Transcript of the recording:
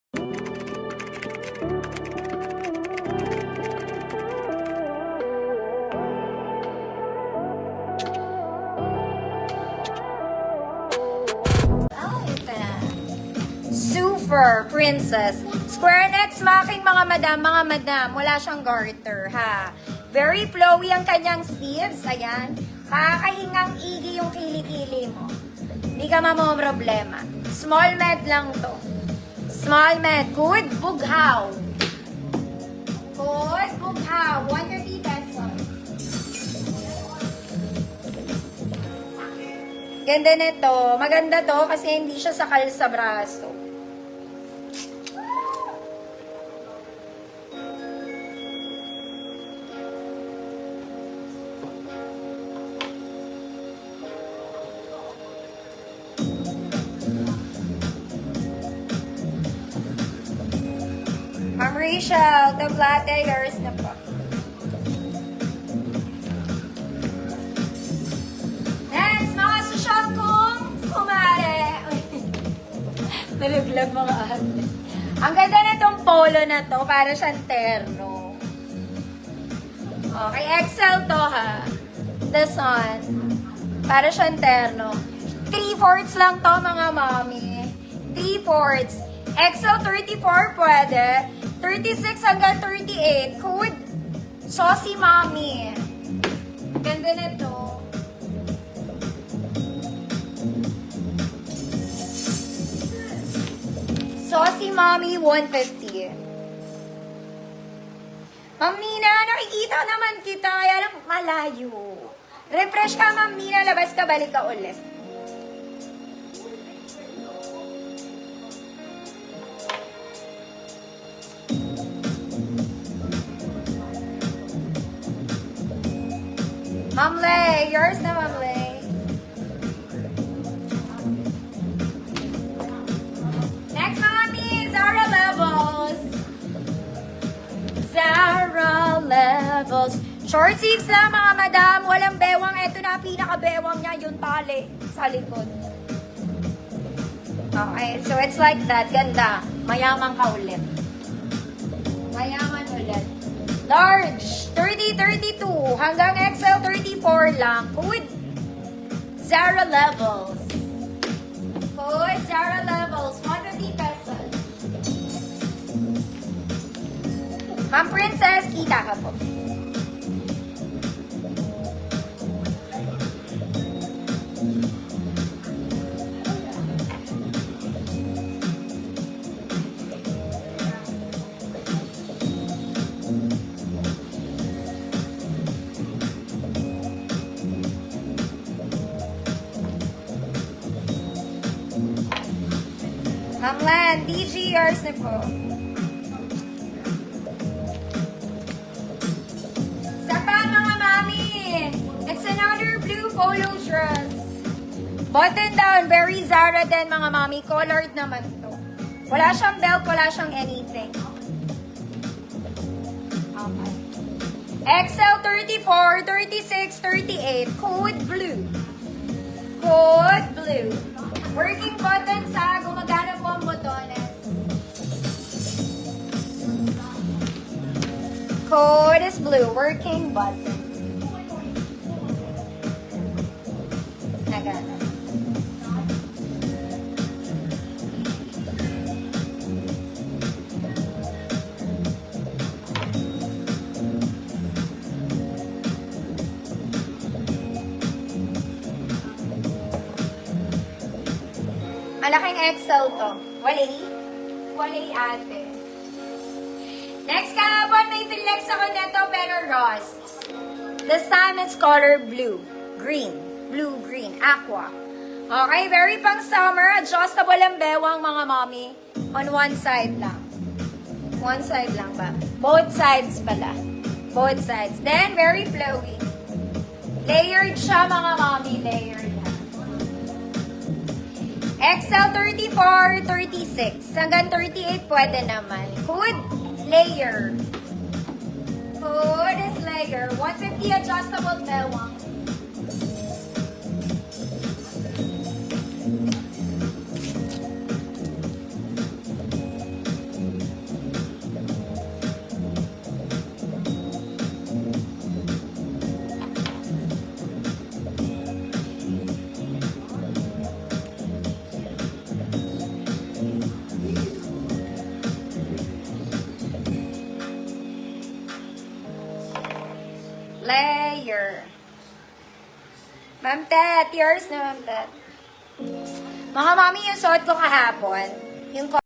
Super Princess. Square neck smocking mga madam, wala siyang garter, ha. Very flowy ang kanyang sleeves, ayan. Kakahingang igi yung kilikili mo. Hindi ka problema. Small med lang to. Small med, good bughaw. Good bughaw, 130 pesos. Ganda nito. Maganda to kasi hindi siya sakal sa braso. Ma'am Rachel, the latte, yours na po. Next, mga social kong kumare. Naluglag mga ate. Ang ganda na itong polo na to, para siyang terno. Okay, XL to ha. This one. Para siyang terno. 3/4 lang to mga mami. 3/4. XL 34 pwede. 36 hanggang 38. Code Saucy Mommy. Ganda nito. Saucy Mommy 150. Ma'am Nina, nakikita naman kita. Kaya lang malayo. Refresh ka, Ma'am Nina. Labas ka, balik ka ulit. Ma'am Lay, yours na, Ma'am Lay. Next, Mami, Zara Levels. Zara Levels. Short sleeves lang, mga madam. Walang bewang. Ito na, pinaka-bewang niya, yung tali sa likod. Okay, so it's like that. Ganda. Mayaman ka ulit. Mayaman ulit. Large, 30-32. Hanggang XL 34 lang. Code Zara Levels. Code Zara Levels. 150 pesos. Ma'am Princess, kita ka po. Ma'am Lan, DG, yours na po. Sapa mga mami! It's another blue polo dress. Button down, very Zara din mga mami. Colored naman to. Wala siyang belt, wala siyang anything. Okay. XL 34, 36, 38. Code blue. Code blue. Working button sa gumagana po ang botones. Code is blue. Working button. Nagana. Malaking XL to. Walay ate. Next kahapon, may flex ako neto pero rust. This time it's color blue. Green. Blue, green. Aqua. Okay, very pang summer. Adjustable ang bewang mga mommy. On one side lang. One side lang ba? Both sides pala. Both sides. Then, very flowy. Layered siya mga mommy. Layered. XL 34, 36. Hanggang 38 pwede naman. Hood, layer. Hood is layer. 150 adjustable bewang. layer. Ma'am Tet, yours na Ma'am Tet. Mga mami, yung suot ko kahapon, yung